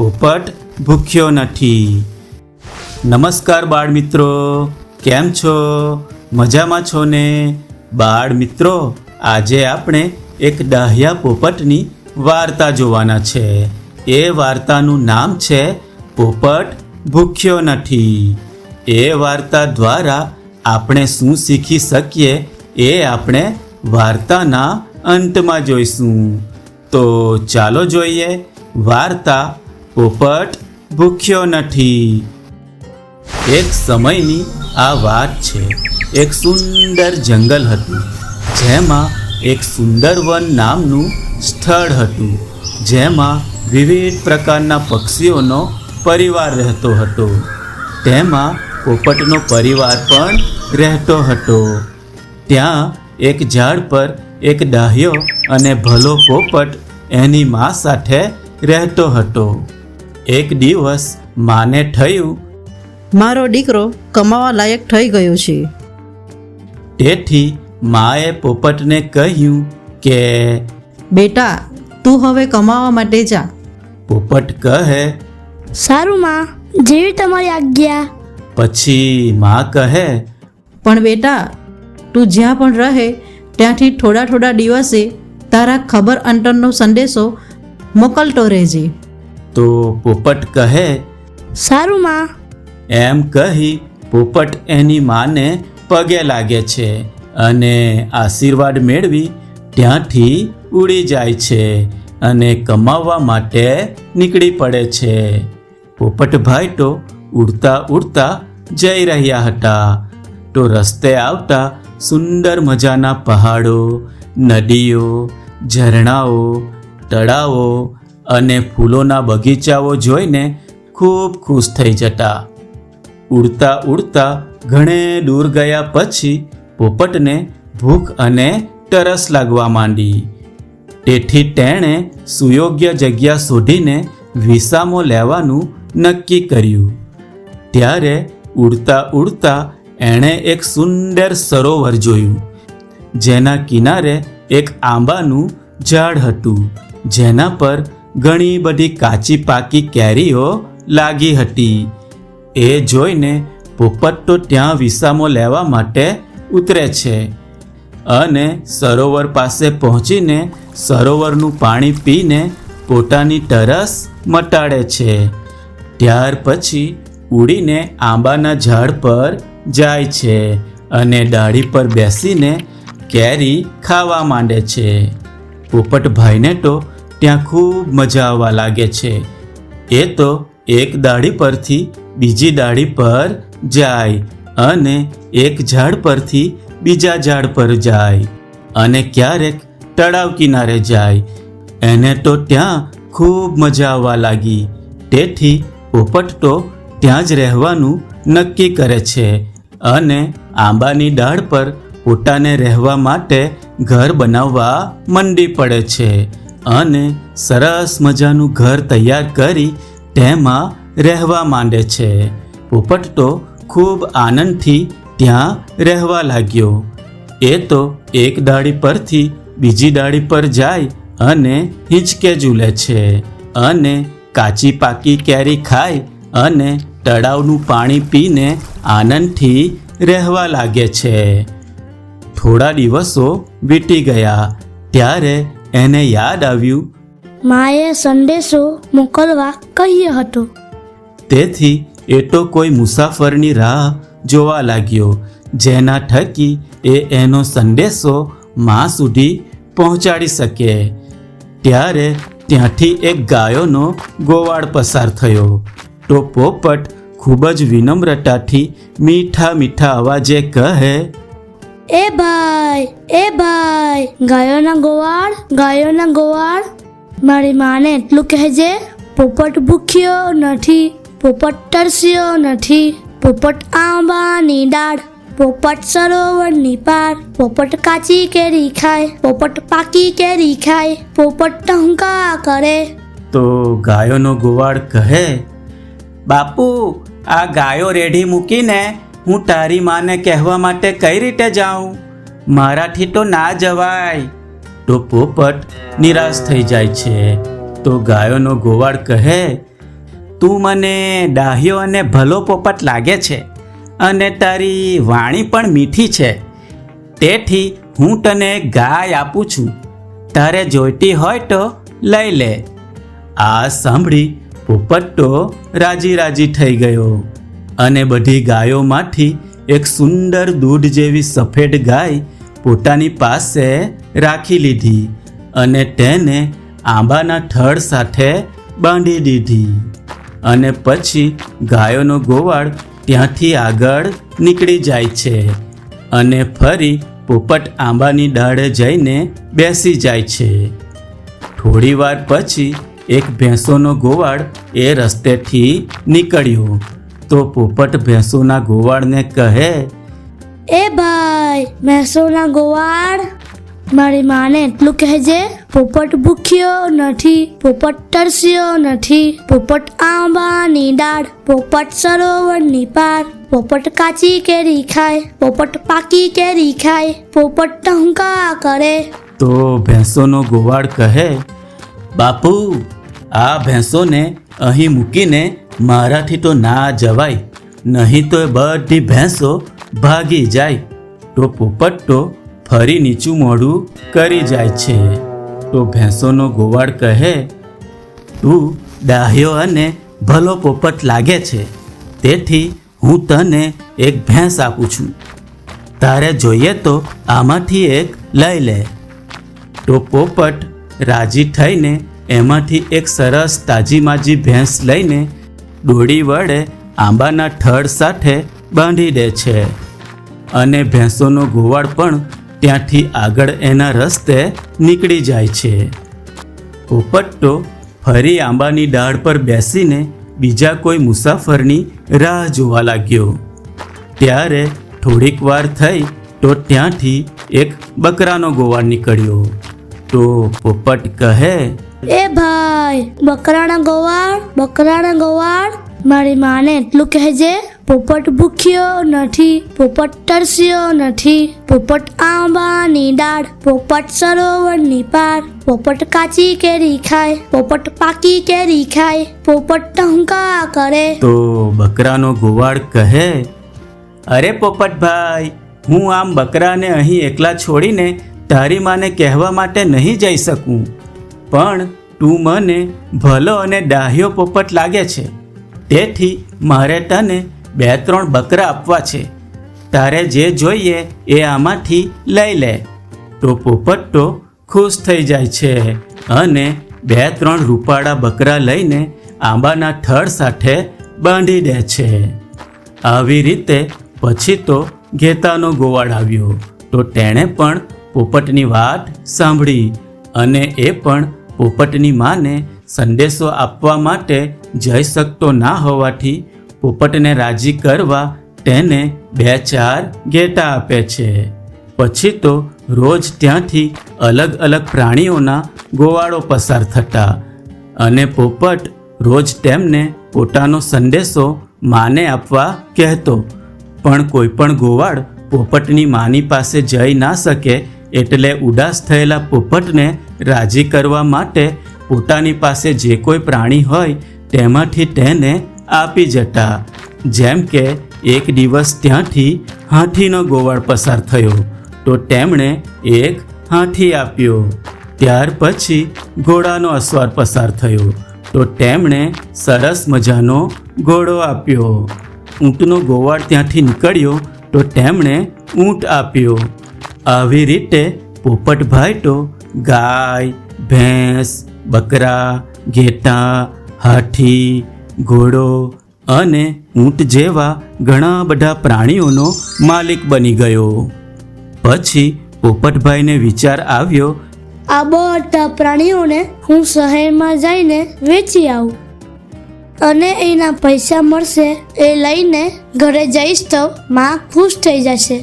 પોપટ ભૂખ્યો નથી. નમસ્કાર બાળ મિત્રો, કેમ છો? મજામાં છો ને? બાળ મિત્રો, આજે આપણે એક ડાહ્યા પોપટની વાર્તા જોવાના છે. એ વાર્તાનું નામ છે પોપટ ભૂખ્યો નથી. એ વાર્તા દ્વારા આપણે શું શીખી શકીએ એ આપણે વાર્તાના અંતમાં જોઈશું. તો ચાલો જોઈએ વાર્તા પોપટ ભૂખ્યો નથી. એક સમયની આ વાત છે. એક સુંદર જંગલ હતું, જેમાં એક સુંદર વન નામનું સ્થળ હતું, જેમાં વિવિધ પ્રકારના પક્ષીઓનો પરિવાર રહેતો હતો. તેમાં પોપટનો પરિવાર પણ રહેતો હતો. ત્યાં એક ઝાડ પર એક ડાહ્યો અને ભલો પોપટ એની મા સાથે રહેતો હતો. એક દિવસ માને થયું, મારો દીકરો કમાવા લાયક થઈ ગયો છે. તેથી માએ પોપટને કહ્યું કે બેટા, તું હવે કમાવા માટે જા. પોપટ કહે. સારું માં, જેવી તમારી આજ્ઞા. પછી મા કહે, પણ બેટા, તું જ્યાં પણ રહે ત્યાંથી થોડા થોડા દિવસે તારા ખબર અંતરનો સંદેશો મોકલતો રહેજે. તો પોપટ કહે. સારું માં. એમ કહી પોપટ એની માને પગે લાગે છે અને આશીર્વાદ મેળવી ત્યાંથી ઉડી જાય છે અને કમાવવા માટે નીકળી પડે છે. પોપટભાઈ તો ઉડતા ઉડતા જઈ રહ્યા હતા. તો રસ્તે આવતા સુંદર મજાના પહાડો, નદીઓ, ઝરણાઓ, તળાવો અને ફૂલોના બગીચાઓ જોઈને ખૂબ ખુશ થઈ જતા. ઉડતા ઉડતા ઘણે દૂર ગયા પછી પોપટને ભૂખ અને તરસ લાગવા માંડી. તેથી તેણે સુયોગ્ય જગ્યા શોધીને વિસામો લેવાનું નક્કી કર્યું. ત્યારે ઉડતા ઉડતા એણે એક સુંદર સરોવર જોયું, જેના કિનારે એક આંબાનું ઝાડ હતું, જેના પર ઘણી બધી કાચી પાકી કેરીઓ લાગી હતી. એ જોઈને પોપટ તો ત્યાં વિસામો લેવા માટે ઉતરે છે અને સરોવર પાસે પહોંચીને સરોવરનું પાણી પીને પોતાની તરસ મટાડે છે. ત્યાર પછી ઉડીને આંબાના ઝાડ પર જાય છે અને ડાળી પર બેસીને કેરી ખાવા માંડે છે. પોપટભાઈને તો ત્યાં ખૂબ મજા આવવા લાગે છે. એ તો એક ડાળી પરથી બીજી ડાળી પર જાય અને એક ઝાડ પરથી બીજા ઝાડ પર જાય અને ક્યારેક તળાવ કિનારે જાય. એને તો ત્યાં ખૂબ મજા આવવા લાગી. તેથી પોપટ તો ત્યાં જ રહેવાનું નક્કી કરે છે અને આંબાની ડાળ પર પોતાને રહેવા માટે ઘર બનાવવા મંડી પડે છે અને સરસ મજાનું ઘર તૈયાર કરી તેમાં રહેવા માંડે છે. પોપટ તો ખૂબ આનંદથી ત્યાં રહેવા લાગ્યો. એ તો એક ડાળી પરથી બીજી ડાળી પર જાય અને હિંચકે ઝૂલે છે અને કાચી પાકી કેરી ખાય અને તળાવનું પાણી પીને આનંદથી રહેવા લાગે છે. થોડા દિવસો વીતી ગયા. ત્યારે એને યાદ આવ્યું, માએ સંદેશો મોકલવા કહ્યો હતો. તેથી એ તો કોઈ મુસાફરની રાહ જોવા લાગ્યો, જેના થકી એ એનો સંદેશો મા સુધી પહોંચાડી શકે. ત્યારે ત્યાંથી એક ગાયોનો ગોવાળ પસાર થયો. તો પોપટ ખૂબ જ વિનમ્રતાથી મીઠા મીઠા અવાજે કહે, એ ભાઈ, ગાયોના ગોવાળ, મારી માને એટલું કહેજે, પોપટ ભૂખ્યો નથી, પોપટ તરસ્યો નથી, પોપટ આંબાની ડાળ, પોપટ સરોવરની પાર, પોપટ કાચી કેરી ખાય, પોપટ પાકી કેરી ખાય, પોપટ ટહુકા કરે. તો ગાયોનો ગોવાળ કહે, બાપુ, આ ગાયો રેઢી મૂકીને હું તારી માને કહેવા માટે કઈ રીતે જાઉં? મારાથી તો ના જવાય. તો પોપટ નિરાશ થઈ જાય છે. તો ગાયોનો ગોવાળ કહે, તું મને ડાહ્યો અને ભલો પોપટ લાગે છે અને તારી વાણી પણ મીઠી છે. તેથી હું તને ગાય આપું છું. તારે જોઈતી હોય તો લઈ લે. આ સાંભળી પોપટ તો રાજી રાજી થઈ ગયો અને બધી ગાયોમાંથી એક સુંદર દૂધ જેવી સફેદ ગાય પોતાની પાસે રાખી લીધી અને તેને આંબાના થડ સાથે બાંધી દીધી. અને પછી ગાયોનો ગોવાળ ત્યાંથી આગળ નીકળી જાય છે અને ફરી પોપટ આંબાની ડાળે જઈને બેસી જાય છે. થોડી વાર પછી એક ભેંસોનો ગોવાળ એ રસ્તેથી નીકળ્યો તો પોપટ ભેંસોના ગોવાળને કહે, એ ભાઈ મહેસોના ગોવાળ, મારી માને એટલું કહેજે, પોપટ ભૂખ્યો નથી, પોપટ તરસ્યો નથી, પોપટ આંબાની ડાળ, પોપટ સરોવરની પાર, પોપટ કાચી કેરી ખાય, પોપટ પાકી કેરી ખાય, પોપટ ટહુકા કરે. તો ભેંસોનો ગોવાળ કહે, બાપુ, આ ભેંસોને અહીં મૂકીને મારાથી તો ના જવાય, નહીં તો એ બધી ભેંસો ભાગી જાય. તો પોપટ તો ફરી નીચું મોઢું કરી જાય છે. તો ભેંસોનો ગોવાળ કહે, તું ડાહ્યો અને ભલો પોપટ લાગે છે, તેથી હું તને એક ભેંસ આપું છું. તારે જોઈએ તો આમાંથી એક લઈ લે. તો પોપટ રાજી થઈને એમાંથી એક સરસ તાજી-માજી ભેંસ લઈને દોડી વડે આંબાના થડ સાથે બાંધી દે છે અને ભેંસોનો ગોવાળ પણ ત્યાંથી આગળ એના રસ્તે નીકળી જાય છે. પોપટ તો ફરી આંબાની ડાળ પર બેસીને બીજા કોઈ મુસાફરની રાહ જોવા લાગ્યો. ત્યારે થોડીક વાર થઈ તો ત્યાંથી એક બકરાનો ગોવાળ નીકળ્યો. તો પોપટ કહે, એ ભાઈ બકરાના ગોવાળ, મારી માને એટલું કહેજે, પોપટ ભૂખ્યો નથી, પોપટ તરસ્યો નથી, પોપટ આંબાની ડાળ, પોપટ સરોવરની પાર, પોપટ કાચી કેરી ખાય, પોપટ પાકી કેરી ખાય, પોપટ ટહુકા કરે. તો બકરાનો ગોવાળ કહે, અરે પોપટભાઈ, હું આમ બકરાને અહીં એકલા છોડીને તારી માને કહેવા માટે નહીં જઈ શકું, પણ તું મને ભલો અને ડાહ્યો પોપટ લાગે છે, તેથી મારે તને 2-3 બકરા આપવા છે. તારે જે જોઈએ એ આમાંથી લઈ લે. તો પોપટ તો ખુશ થઈ જાય છે અને 2-3 રૂપાળા બકરા લઈને આંબાના થડ સાથે બાંધી દે છે. આવી રીતે પછી તો ઘેતાનો ગોવાળ આવ્યો. તો તેણે પણ પોપટની વાત સાંભળી અને એ પણ પોપટની માને સંદેશો આપવા માટે જઈ શકતો ના હોવાથી પોપટને રાજી કરવા તેને 2-4 ઘેટા આપે છે. પછી તો રોજ ત્યાંથી અલગ અલગ પ્રાણીઓના ગોવાળો પસાર થતા અને પોપટ રોજ તેમને પોતાનો સંદેશો માને આપવા કહેતો. પણ કોઈ પણ ગોવાળ પોપટની માની પાસે જઈ ના શકે એટલે ઉદાસ થયેલા પોપટને રાજી કરવા માટે પોતાની પાસે જે કોઈ પ્રાણી હોય તેમાંથી તેને આપી જતા. જેમ કે એક દિવસ ત્યાંથી હાથીનો ગોવાળ પસાર થયો તો તેમણે એક હાથી આપ્યો. ત્યાર પછી ઘોડાનો અસવાર પસાર થયો તો તેમણે સરસ મજાનો ઘોડો આપ્યો. ઊંટનો ગોવાળ ત્યાંથી નીકળ્યો તો તેમણે ઊંટ આપ્યો. આવી રીતે પોપટભાઈ તો ગાય, ભેંસ, બકરા, ઘેટાં, હાથી, ઘોડો અને ઊંટ જેવા ઘણા બધા પ્રાણીઓનો માલિક બની ગયો. પછી પોપટભાઈને વિચાર આવ્યો, આ બધા પ્રાણીઓને હું શહેરમાં જઈને વેચી આવું અને એના પૈસા મળશે એ લઈને ઘરે જઈશ તો માં ખુશ થઈ જશે.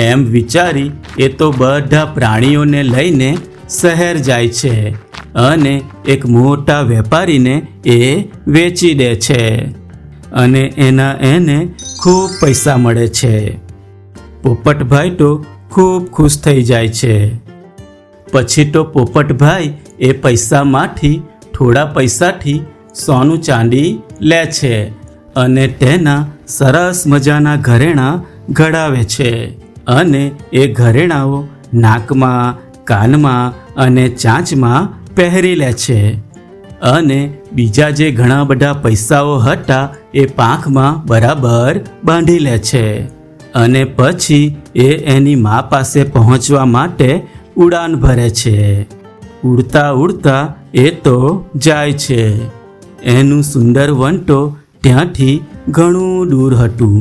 એમ વિચારી એ તો બધા પ્રાણીઓને લઈને શહેર જાય છે અને એક મોટા વેપારીને એ વેચી દે છે અને એને ખૂબ પૈસા મળે છે. પોપટભાઈ તો ખૂબ ખુશ થઈ જાય છે. પછી તો પોપટભાઈ એ પૈસામાંથી થોડા પૈસાથી સોનું ચાંદી લે છે અને તેના સરસ મજાના ઘરેણાં ઘડાવે છે અને એ ઘરેણાઓ નાકમાં, કાનમાં અને ચાંચમાં પહેરી લે છે અને બીજા જે ઘણા બધા પૈસાઓ હતા એ પાંખમાં બરાબર બાંધી લે છે અને પછી એ એની મા પાસે પહોંચવા માટે ઉડાન ભરે છે. ઉડતા ઉડતા એ તો જાય છે. એનું સુંદર વન તો ત્યાંથી ઘણું દૂર હતું.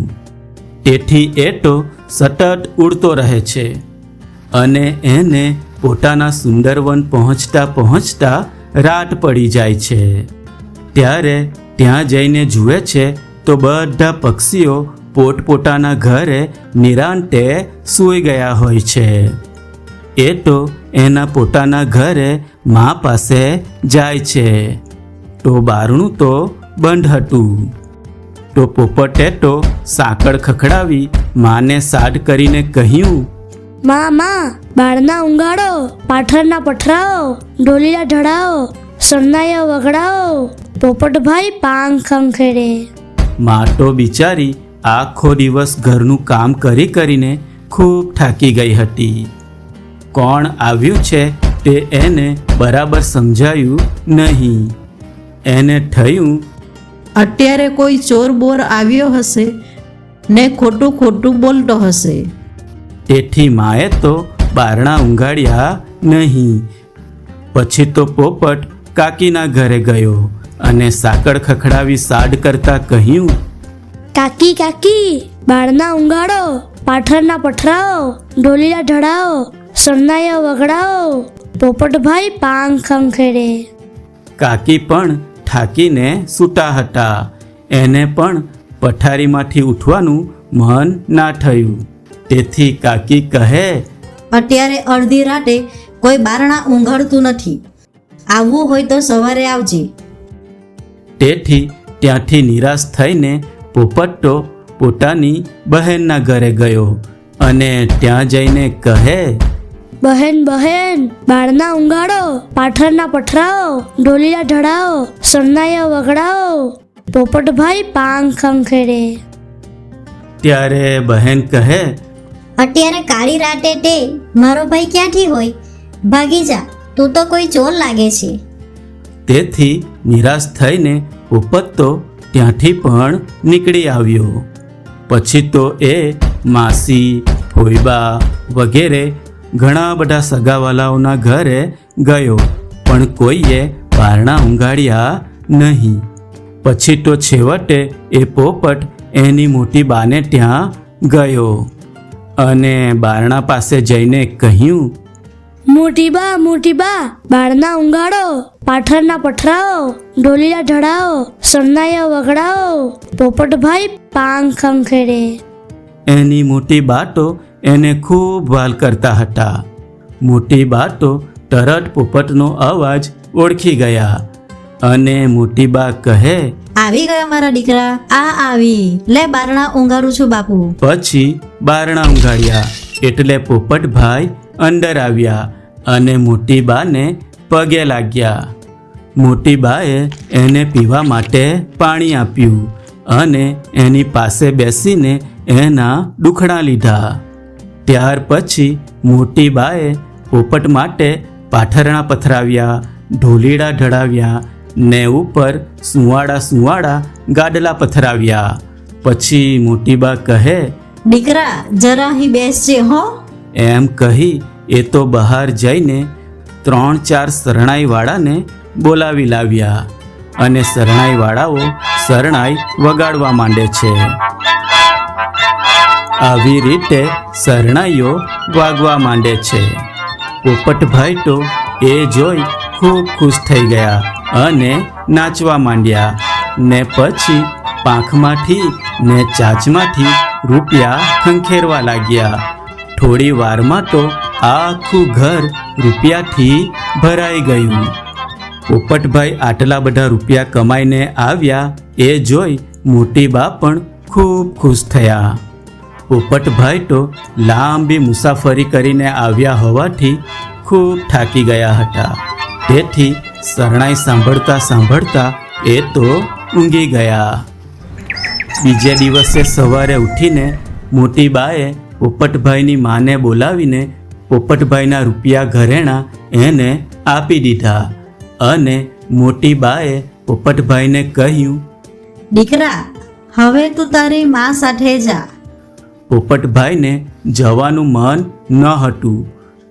તેથી એ તો સતત ઉડતો રહે છે અને એને પોતાના સુંદર વન પહોંચતા પહોંચતા રાત પડી જાય છે. ત્યારે ત્યાં જઈને જુએ છે તો બધા પક્ષીઓ પોતપોતાના ઘરે નિરાંતે સૂઈ ગયા હોય છે. એ તો એના પોતાના ઘરે મા પાસે જાય છે તો બારણું તો બંધ હતું. તો પોપટે તો સાંકળ ખખડાવી માને સાડ કરીને કહ્યું, માં બાળના ઊંઘાડો, પાથરના પથરાઓ, ઢોલીલા ઢળાઓ, સરનાઈઓ વગડાઓ, પોપટભાઈ પાંખ ખંખેરે. મા તો બિચારી આખો દિવસ ઘરનું કામ કરી કરીને ખૂબ થાકી ગઈ હતી. કોણ આવ્યું છે તે એને બરાબર સમજાયું નહીં. એને થયું, અત્યારે કોઈ ચોર બોર આવ્યો હશે ને ખોટું ખોટું બોલતો હશે. તેથી માએ તો બારણા ઊંઘાડ્યા નહીં. પછી તો પોપટ કાકીના ઘરે ગયો અને સાંકળ ખખડાવી સાડ કરતા કહ્યું, કાકી કાકી બાળના ઊંઘાડો, પાથરના પથરાઓ, ઢોલીલા ઢળાઓ, સરનાઈઓ વગડાઓ, પોપટભાઈ પાંખ ખંખેરે. કાકી પણ થાકીને સૂતા હતા. એને પણ પથારીમાંથી ઉઠવાનું મન ના થયું. તેથી કાકી કહે, અત્યારે અડધી રાતે કોઈ બારણા ઊંઘાડતું નથી. આવવું હોય તો સવારે આવજે. તેથી ત્યાંથી નિરાશ થઈને પોપટ તો પોતાની બહેનના ઘરે ગયો અને ત્યાં જઈને કહે, બહેન બાળના ઊંઘાડો, પાથરના પથરાઓ, ઢોલીલા ઢળાઓ, સરનાઈઓ વગડાઓ, પોપટભાઈ પાંખ ખંખેરે. ત્યારે બહેન કહે, અત્યારે કાળી રાતે તે મારો ભાઈ ક્યાંથી હોય? ભાગી જા, તું તો કોઈ ચોર લાગે છે. તેથી નિરાશ થઈને પોપટ તો ત્યાંથી પણ નીકળી આવ્યો. પછી તો એ માસી, ફોઈબા વગેરે ઘણા બધા સગાવાલાઓના ઘરે ગયો પણ કોઈએ બારણા ઊંઘાડ્યા નહીં. પછી તો છેવટે એ પોપટ એની મોટી બાને ત્યાં ગયો અને બારણા પાસે જઈને કહ્યું, મોટી બા બાળના ઊંઘાડો, પાથરના પથરાઓ, ઢોલીલા ઢળાઓ, સરનાઈઓ વગડાઓ, પોપટભાઈ પાંખ ખંખેરે. એની મોટી બા તો એને ખૂબ વાલ કરતા હતા. મોટી બા તો તરત પોપટનો અવાજ ઓળખી ગયા અને મોટી બા કહે, આવી ગયા મારા દીકરા, આ આવી, લે બારણા ઊંઘાડું છું બાપુ. પછી બારણા ઊંઘાડ્યા એટલે પોપટભાઈ અંદર આવ્યા અને મોટી બાને પગે લાગ્યા. મોટી બાએ એને પીવા માટે પાણી આપ્યું અને એની પાસે બેસીને એના દુખડા લીધા. ત્યાર પછી મોટી બાએ પોપટ માટે પાથરણા પથરાવ્યા, ઢોલીડા ઢળાવ્યા ને ઉપર સુંવાળા ગાડલા પથરાવ્યા. પછી મોટી બા કહે, દીકરા જરા અહીં બેસજે હો. એમ કહી એ તો બહાર જઈને 3-4 શરણાઈવાળાને બોલાવી લાવ્યા અને શરણાઈવાળાઓ શરણાઈ વગાડવા માંડે છે. આવી રીતે શરણાઈઓ વાગવા માંડે છે. પોપટભાઈ તો એ જોઈ ખૂબ ખુશ થઈ ગયા અને નાચવા માંડ્યા ને પછી પાંખમાંથી ને ચાંચમાંથી રૂપિયા ખંખેરવા લાગ્યા. થોડી વારમાં તો આખું ઘર રૂપિયાથી ભરાઈ ગયું. પોપટભાઈ આટલા બધા રૂપિયા કમાઈને આવ્યા એ જોઈ મોટી બા પણ ખૂબ ખુશ થયા. પોપટભાઈ તો લાંબી મુસાફરી કરીને આવ્યા હોવાથી ખૂબ થાકી ગયા હતા. તેથી શરણાઈ સાંભળતા એ તો ઊંઘી ગયા. બીજે દિવસે સવારે ઉઠીને મોટી બાએ પોપટભાઈની માને બોલાવીને પોપટભાઈના રૂપિયા ઘરેણાં એને આપી દીધા અને મોટી બાએ પોપટભાઈને કહ્યું, દીકરા, હવે તું તારી મા સાથે જા. પોપટભાઈને જવાનું મન ન હતું,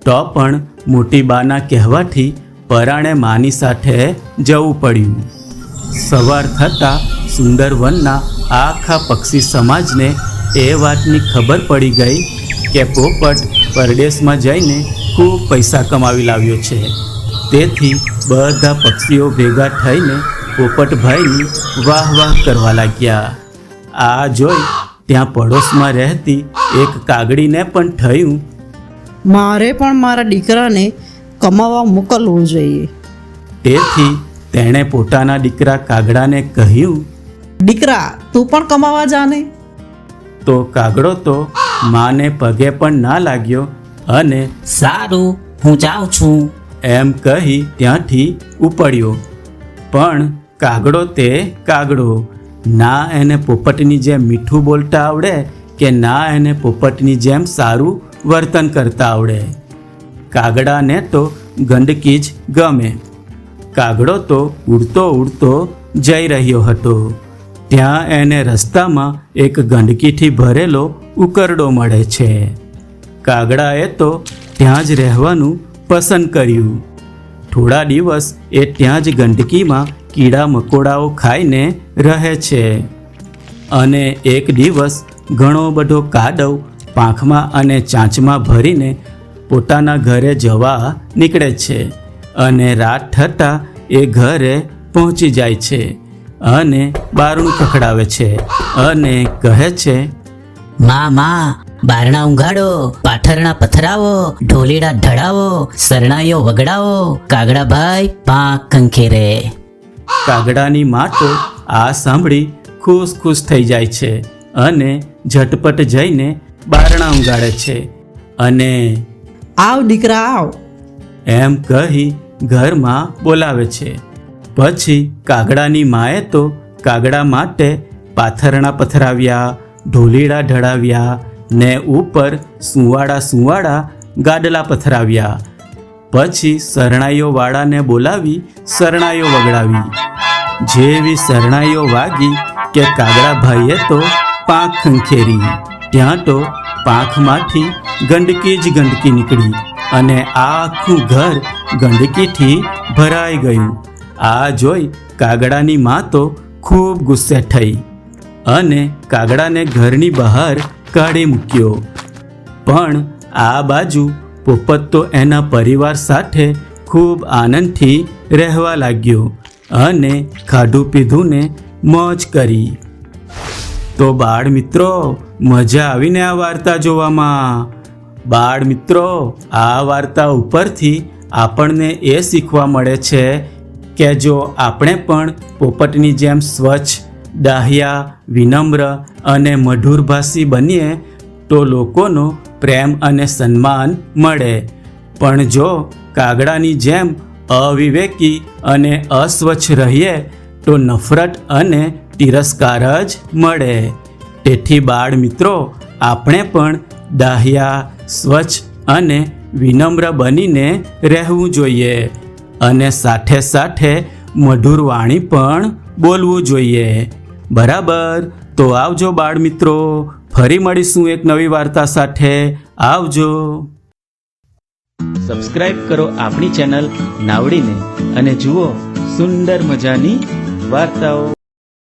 તો પણ મોટી બાના કહેવાથી પરાણે માની સાથે જવું પડ્યું. સવાર થતાં સુંદરવનના આખા પક્ષી સમાજને એ વાતની ખબર પડી ગઈ કે પોપટ પરદેશમાં જઈને ખૂબ પૈસા કમાવી લાવ્યો છે. તેથી બધા પક્ષીઓ ભેગા થઈને પોપટભાઈની વાહ વાહ કરવા લાગ્યા. આ જોઈ ત્યાં પડોશમાં રહેતી એક કાગડીને પણ થયું, મારે પણ મારા દીકરાને કમાવા મોકલવું જોઈએ. તેથી તેણે પોતાના દીકરા કાગડાને કહ્યું, દીકરા, તું પણ કમાવા જાને. તો કાગડો તો માને પગે પણ ના લાગ્યો અને સારું, હું જાઉં છું. એમ કહી ત્યાંથી ઉપડ્યો. પણ કાગડો તે કાગડો, ના એને પોપટની જેમ મીઠું બોલતા આવડે કે ના એને પોપટની જેમ સારું વર્તન કરતા આવડે. કાગડાને તો ગંદકી જ ગમે. કાગડો તો ઉડતો ઉડતો જઈ રહ્યો હતો. ત્યાં એને રસ્તામાં એક ગંદકીથી ભરેલો ઉકરડો મળે છે. કાગડાએ તો ત્યાં જ રહેવાનું પસંદ કર્યું. થોડા દિવસ એ ત્યાં જ ગંદકીમાં કીડા મકોડાઓ ખાઈને રહે છે. અને એક દિવસ ઘણો બધો કાદવ પાંખમાં અને ચાંચમાં ભરીને પોતાના ઘરે જવા નીકળે છે. અને રાત થતાં એ ઘરે પહોંચી જાય છે અને બારણું ખખડાવે છે અને કહે છે, માં, બારણા ઉંઘાડો, પાથરણા પથરાવો, ઢોલીડા ઢળાવો, શરણાઈઓ વગડાવો, કાગડાભાઈ પાંખ ખંખેરે. કાગડાની મા તો આ સાંભળી ખુશ થઈ જાય છે અને ઝટપટ જઈને બારણા ઉંઘાડે છે અને આવ દીકરા, આવ. એમ કહી ઘરમાં બોલાવે છે. પછી કાગડાની માએ તો કાગડા માટે પાથરણા પથરાવ્યા, ઢોલીડા ઢળાવ્યા ને ઉપર સુંવાડા ગાડલા પથરાવ્યા. પછી શરણાઈઓ વાળાને બોલાવી શરણાઈઓ વગડાવી. જેવી શરણાઈઓ વાગી કે કાગડાભાઈએ તો પાંખ ખંખેરી. ત્યાં તો પાંખમાંથી ગંદકી જ ગંદકી નીકળી અને આખું ઘર ગંદકીથી ભરાઈ ગયું. આ જોઈ કાગડાની મા તો ખૂબ ગુસ્સે થઈ અને કાગડાને ઘરની બહાર કાઢી મૂક્યો. પણ આ બાજુ પોપટ તો એના પરિવાર સાથે ખૂબ આનંદથી રહેવા લાગ્યો અને ખાધું પીધું ને મોજ કરી. તો બાળ મિત્રો, મજા આવીને આ વાર્તા જોવામાં. બાળ મિત્રો, આ વાર્તા ઉપરથી આપણને એ શીખવા મળે છે કે જો આપણે પણ પોપટની જેમ સ્વચ્છ, દાહ્યા, વિનમ્ર અને મધુરભાષી બનીએ તો લોકોનો પ્રેમ અને સન્માન મળે. પણ જો કાગડાની જેમ અવિવેકી અને અસ્વચ્છ રહીએ તો નફરત અને તિરસ્કાર જ મળે. તેથી બાળ મિત્રો, આપણે પણ દાહ્યા, સ્વચ્છ અને વિનમ્ર બનીને રહેવું જોઈએ અને સાથે સાથે મધુર વાણી પણ બોલવું જોઈએ. બરાબર? તો આવજો બાળ મિત્રો, ફરી મળીશું એક નવી વાર્તા સાથે. આવજો. સબસ્ક્રાઇબ કરો આપણી ચેનલ નાવડીને અને જુઓ સુંદર મજાની વાર્તાઓ.